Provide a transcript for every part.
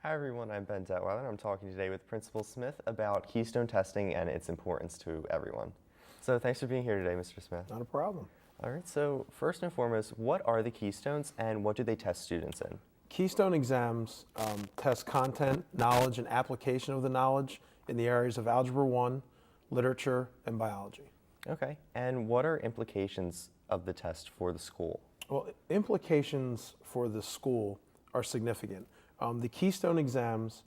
Hi everyone, I'm Ben Detweiler. I'm talking today with Principal Smith about Keystone testing and its importance to everyone. So thanks for being here today, Mr. Smith. Not a problem. All right, so first and foremost, what are the Keystones and what do they test students in? Keystone exams test content, knowledge, and application of the knowledge in the areas of Algebra 1, literature, and biology. Okay, and what are implications of the test for the school? Well, implications for the school are significant. The Keystone exams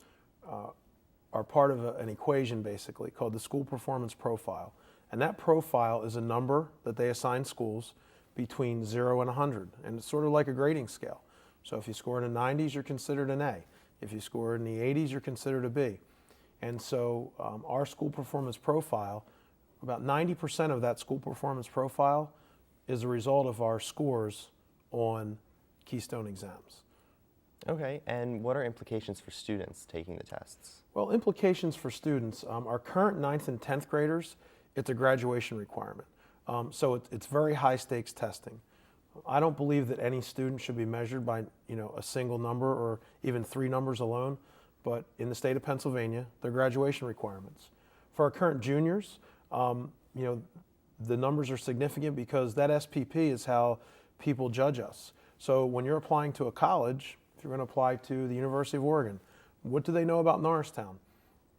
are part of an equation, basically, called the school performance profile. And that profile is a number that they assign schools between 0 and 100. And it's sort of like a grading scale. So if you score in the 90s, you're considered an A. If you score in the 80s, you're considered a B. And so our school performance profile, about 90% of that school performance profile is a result of our scores on Keystone exams. Okay, and what are implications for students taking the tests? Well, implications for students, our current 9th and 10th graders, it's a graduation requirement. So it's very high stakes testing. I don't believe that any student should be measured by a single number or even 3 numbers alone, but in the state of Pennsylvania, they're graduation requirements. For our current juniors, the numbers are significant because that SPP is how people judge us. So when you're applying to a college, if you're going to apply to the University of Oregon, what do they know about Norristown?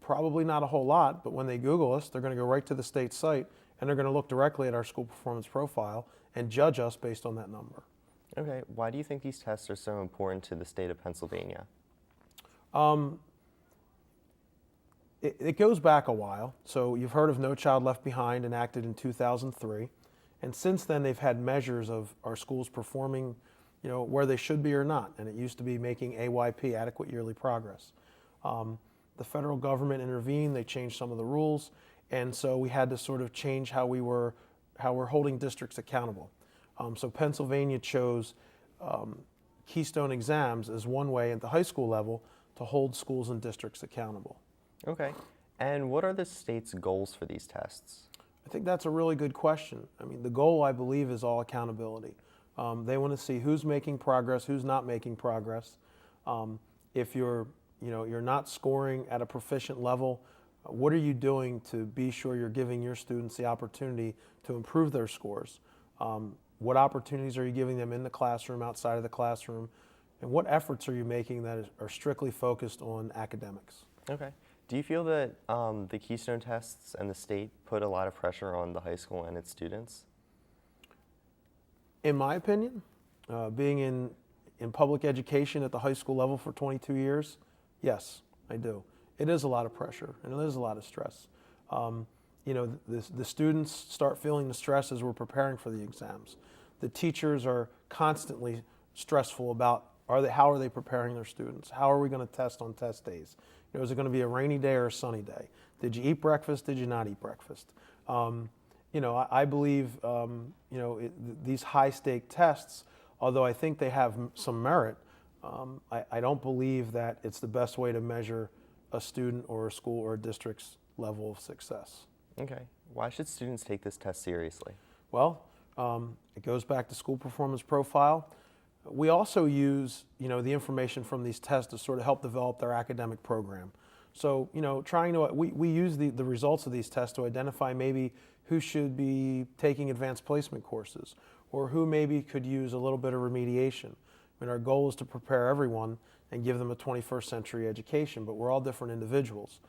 Probably not a whole lot, but when they Google us, they're going to go right to the state site and they're going to look directly at our school performance profile and judge us based on that number. Okay, why do you think these tests are so important to the state of Pennsylvania? It goes back a while. So you've heard of No Child Left Behind, enacted in 2003. And since then, they've had measures of our schools performing where they should be or not. And it used to be making AYP, adequate yearly progress. The federal government intervened, they changed some of the rules, and so we had to sort of change how we're holding districts accountable. So Pennsylvania chose Keystone exams as one way at the high school level to hold schools and districts accountable. Okay, and what are the state's goals for these tests? I think that's a really good question. I mean, the goal, I believe, is all accountability. They want to see who's making progress, who's not making progress. If you're not scoring at a proficient level, what are you doing to be sure you're giving your students the opportunity to improve their scores? What opportunities are you giving them in the classroom, outside of the classroom? And what efforts are you making that are strictly focused on academics? Okay. Do you feel that the Keystone tests and the state put a lot of pressure on the high school and its students? In my opinion, being in public education at the high school level for 22 years, yes, I do. It is a lot of pressure and it is a lot of stress. The students start feeling the stress as we're preparing for the exams. The teachers are constantly stressful about how are they preparing their students? How are we going to test on test days? Is it going to be a rainy day or a sunny day? Did you eat breakfast? Did you not eat breakfast? I believe these high-stake tests, although I think they have some merit, I don't believe that it's the best way to measure a student or a school or a district's level of success. Okay. Why should students take this test seriously? Well, it goes back to school performance profile. We also use the information from these tests to sort of help develop their academic program. So we use the results of these tests to identify maybe who should be taking advanced placement courses or who maybe could use a little bit of remediation. I mean, our goal is to prepare everyone and give them a 21st century education, but we're all different individuals.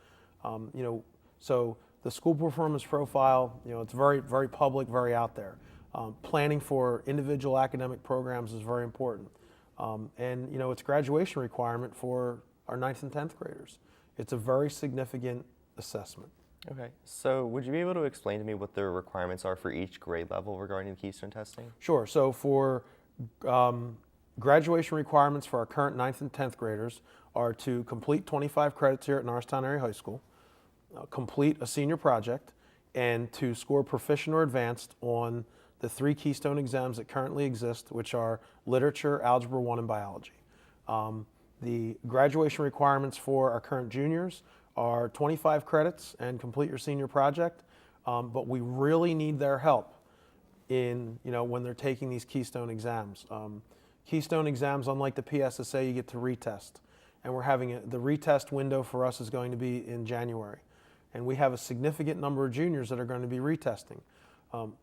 So the school performance profile, it's very, very public, very out there. Planning for individual academic programs is very important. And it's a graduation requirement for our 9th and 10th graders. It's a very significant assessment. Okay, so would you be able to explain to me what the requirements are for each grade level regarding the Keystone testing? Sure, so for graduation requirements for our current 9th and 10th graders are to complete 25 credits here at Norristown Area High School, complete a senior project, and to score proficient or advanced on the 3 Keystone exams that currently exist, which are literature, algebra 1, and biology. The graduation requirements for our current juniors are 25 credits and complete your senior project, but we really need their help when they're taking these Keystone exams. Keystone exams, unlike the PSSA, you get to retest. and we're having the retest window for us is going to be in January. And we have a significant number of juniors that are going to be retesting.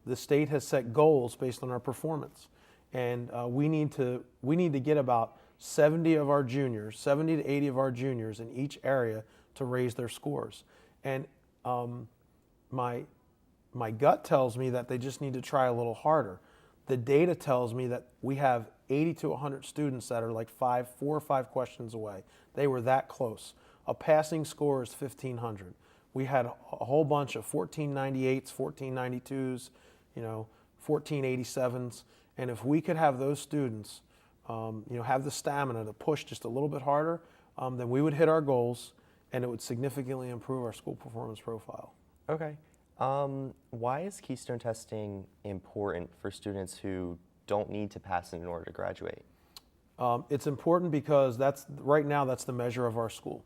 The state has set goals based on our performance. And we need to get about 70 of our juniors, 70 to 80 of our juniors in each area to raise their scores. And my gut tells me that they just need to try a little harder. The data tells me that we have 80 to 100 students that are like 4 or 5 questions away. They were that close. A passing score is 1,500. We had a whole bunch of 1498s, 1492s, 1487s. And if we could have those students, have the stamina to push just a little bit harder, then we would hit our goals, and it would significantly improve our school performance profile. Okay. Why is Keystone testing important for students who don't need to pass it in order to graduate? It's important because right now that's the measure of our school,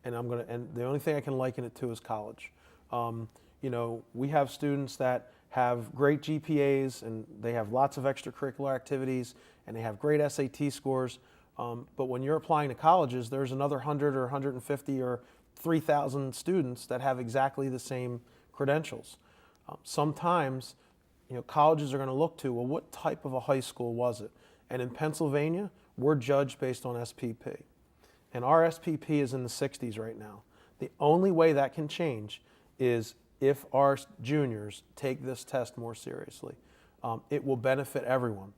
and the only thing I can liken it to is college. We have students that have great GPAs and they have lots of extracurricular activities and they have great SAT scores. But when you're applying to colleges, there's another 100 or 150 or 3,000 students that have exactly the same credentials. Sometimes, colleges are going to look to, well, what type of a high school was it? And in Pennsylvania, we're judged based on SPP. And our SPP is in the 60s right now. The only way that can change is if our juniors take this test more seriously. It will benefit everyone.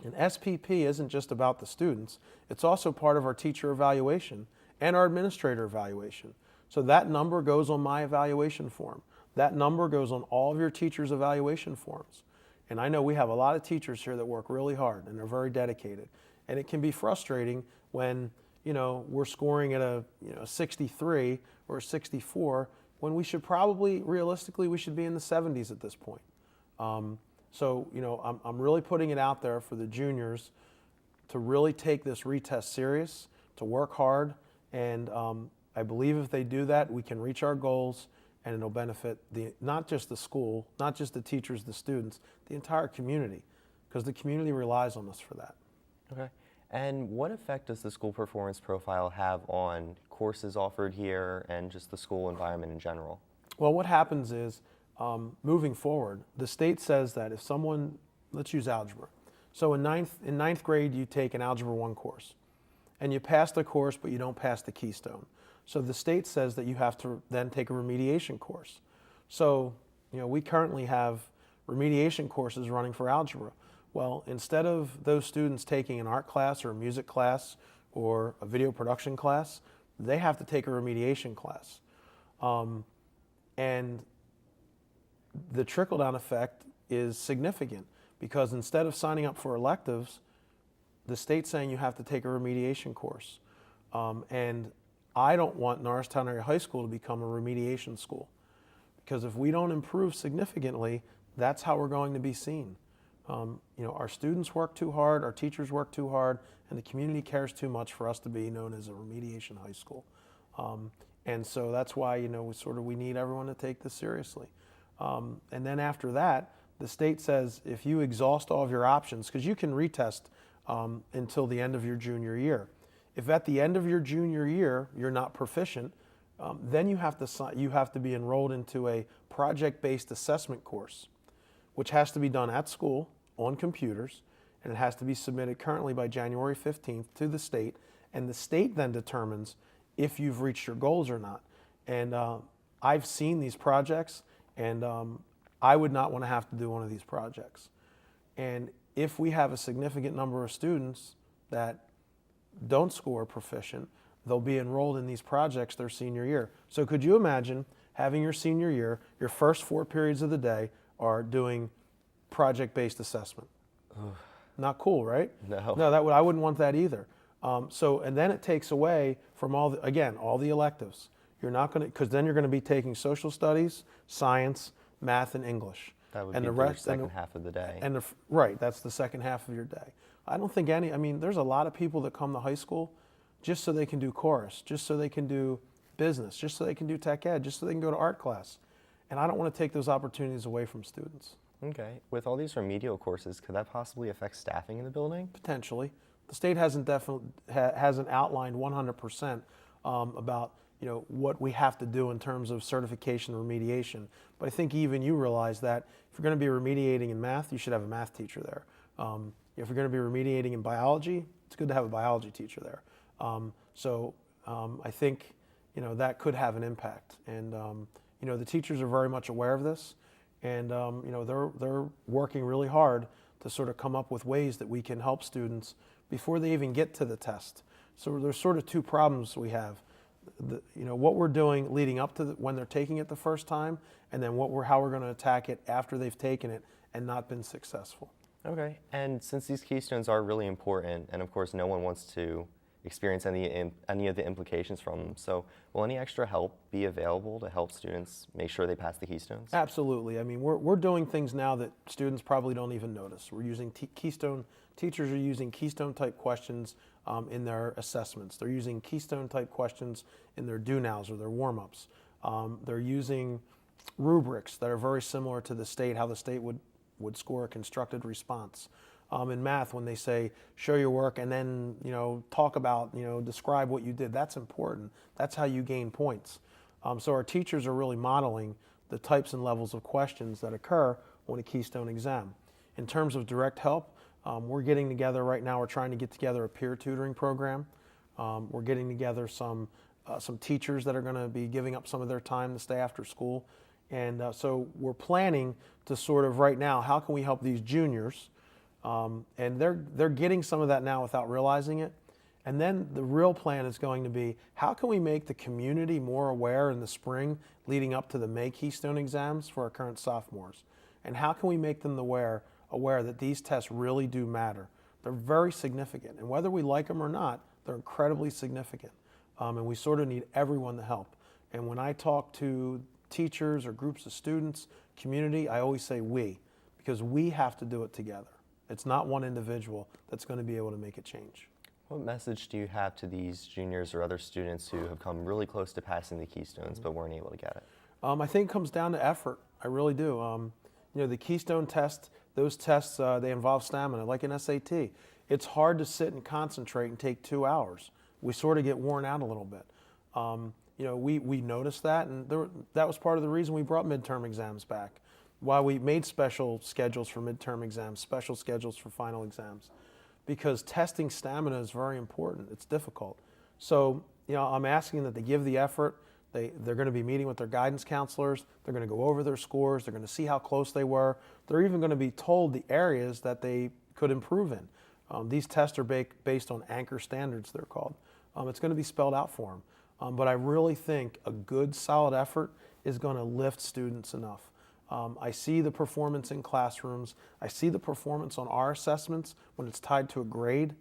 And SPP isn't just about the students, it's also part of our teacher evaluation and our administrator evaluation. So that number goes on my evaluation form. That number goes on all of your teachers' evaluation forms. And I know we have a lot of teachers here that work really hard and they're very dedicated. And it can be frustrating when, we're scoring at a 63 or a 64 when we should realistically, we should be in the 70s at this point. So, I'm really putting it out there for the juniors to really take this retest serious, to work hard, and I believe if they do that, we can reach our goals, and it'll benefit not just the school, not just the teachers, the students, the entire community, because the community relies on us for that. Okay. And what effect does the school performance profile have on courses offered here and just the school environment in general? Well, what happens is, moving forward, the state says that if someone, let's use algebra. So in ninth grade, you take an Algebra 1 course, and you pass the course, but you don't pass the Keystone. So the state says that you have to then take a remediation course. So, we currently have remediation courses running for algebra. Well, instead of those students taking an art class or a music class or a video production class, they have to take a remediation class. And the trickle-down effect is significant because instead of signing up for electives, the state's saying you have to take a remediation course. And I don't want Norristown Area High School to become a remediation school because if we don't improve significantly, that's how we're going to be seen. Our students work too hard, our teachers work too hard, and the community cares too much for us to be known as a remediation high school. And so that's why, we need everyone to take this seriously. And then after that, the state says if you exhaust all of your options, because you can retest until the end of your junior year. If at the end of your junior year you're not proficient, then you have to be enrolled into a project-based assessment course, which has to be done at school on computers, and it has to be submitted currently by January 15th to the state, and the state then determines if you've reached your goals or not. And I've seen these projects, and I would not want to have to do one of these projects. And if we have a significant number of students that don't score proficient, they'll be enrolled in these projects their senior year. So could you imagine having your senior year, your first 4 periods of the day are doing project-based assessment? Ugh. Not cool, right? No. No, I wouldn't want that either. And then it takes away from all the electives. You're not going to, because then you're going to be taking social studies, science, math, and English. That would and be the the rest, second half of the day. Right, that's the second half of your day. I don't think there's a lot of people that come to high school just so they can do chorus, just so they can do business, just so they can do tech ed, just so they can go to art class. And I don't want to take those opportunities away from students. Okay. With all these remedial courses, could that possibly affect staffing in the building? Potentially. The state hasn't outlined 100% about what we have to do in terms of certification remediation. But I think even you realize that if you're going to be remediating in math, you should have a math teacher there. If you're going to be remediating in biology, it's good to have a biology teacher there. I think that could have an impact. And the teachers are very much aware of this, and they're working really hard to sort of come up with ways that we can help students before they even get to the test. So there's sort of two problems we have. What we're doing leading up to when they're taking it the first time, and then how we're going to attack it after they've taken it and not been successful. Okay, and since these keystones are really important, and of course no one wants to experience any of the implications from them, so will any extra help be available to help students make sure they pass the keystones? Absolutely. I mean, we're doing things now that students probably don't even notice. We're using teachers are using keystone type questions in their assessments. They're using keystone type questions in their do-nows or their warm-ups. They're using rubrics that are very similar to the state, how the state would score a constructed response. In math, when they say, show your work and then, talk about, describe what you did, that's important. That's how you gain points. So our teachers are really modeling the types and levels of questions that occur on a Keystone exam. In terms of direct help, we're getting together right now, we're trying to get together a peer tutoring program. We're getting together some teachers that are going to be giving up some of their time to stay after school. And so we're planning to sort of right now, how can we help these juniors? And they're getting some of that now without realizing it. And then the real plan is going to be, how can we make the community more aware in the spring leading up to the May Keystone exams for our current sophomores? And how can we make them aware that these tests really do matter? They're very significant. And whether we like them or not, they're incredibly significant. And we sort of need everyone to help. And when I talk to teachers or groups of students, community, I always say we, because we have to do it together. It's not one individual that's going to be able to make a change. What message do you have to these juniors or other students who have come really close to passing the keystones but weren't able to get it? I think it comes down to effort. I really do. The Keystone test, those tests, they involve stamina, like an SAT. It's hard to sit and concentrate and take 2 hours. We sort of get worn out a little bit. We noticed that, and that was part of the reason we brought midterm exams back. Why we made special schedules for midterm exams, special schedules for final exams, because testing stamina is very important. It's difficult. So, I'm asking that they give the effort. They're going to be meeting with their guidance counselors. They're going to go over their scores. They're going to see how close they were. They're even going to be told the areas that they could improve in. These tests are based on anchor standards, they're called. It's going to be spelled out for them. But I really think a good, solid effort is going to lift students enough. I see the performance in classrooms. I see the performance on our assessments when it's tied to a grade.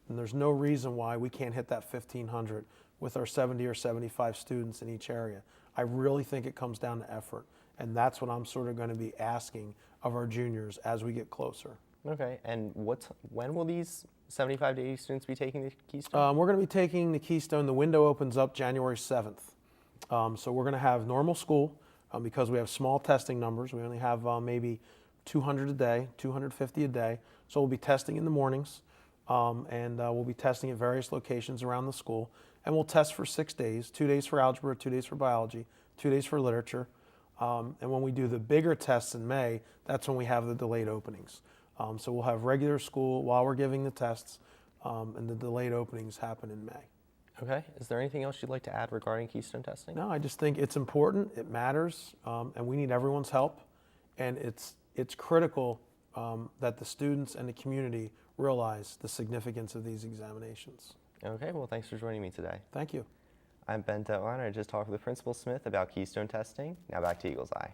And there's no reason why we can't hit that 1,500 with our 70 or 75 students in each area. I really think it comes down to effort. And that's what I'm sort of going to be asking of our juniors as we get closer. Okay, and when will these 75 to 80 students be taking the Keystone? We're going to be taking the Keystone. The window opens up January 7th. So we're going to have normal school. Because we have small testing numbers. We only have maybe 200 a day, 250 a day. So we'll be testing in the mornings, and we'll be testing at various locations around the school. And we'll test for 6 days, 2 days for algebra, 2 days for biology, 2 days for literature. And when we do the bigger tests in May, that's when we have the delayed openings. So we'll have regular school while we're giving the tests, and the delayed openings happen in May. Okay. Is there anything else you'd like to add regarding Keystone testing? No, I just think it's important, it matters, and we need everyone's help. And it's critical that the students and the community realize the significance of these examinations. Okay, well, thanks for joining me today. Thank you. I'm Ben Detline. I just talked with Principal Smith about Keystone testing. Now back to Eagle's Eye.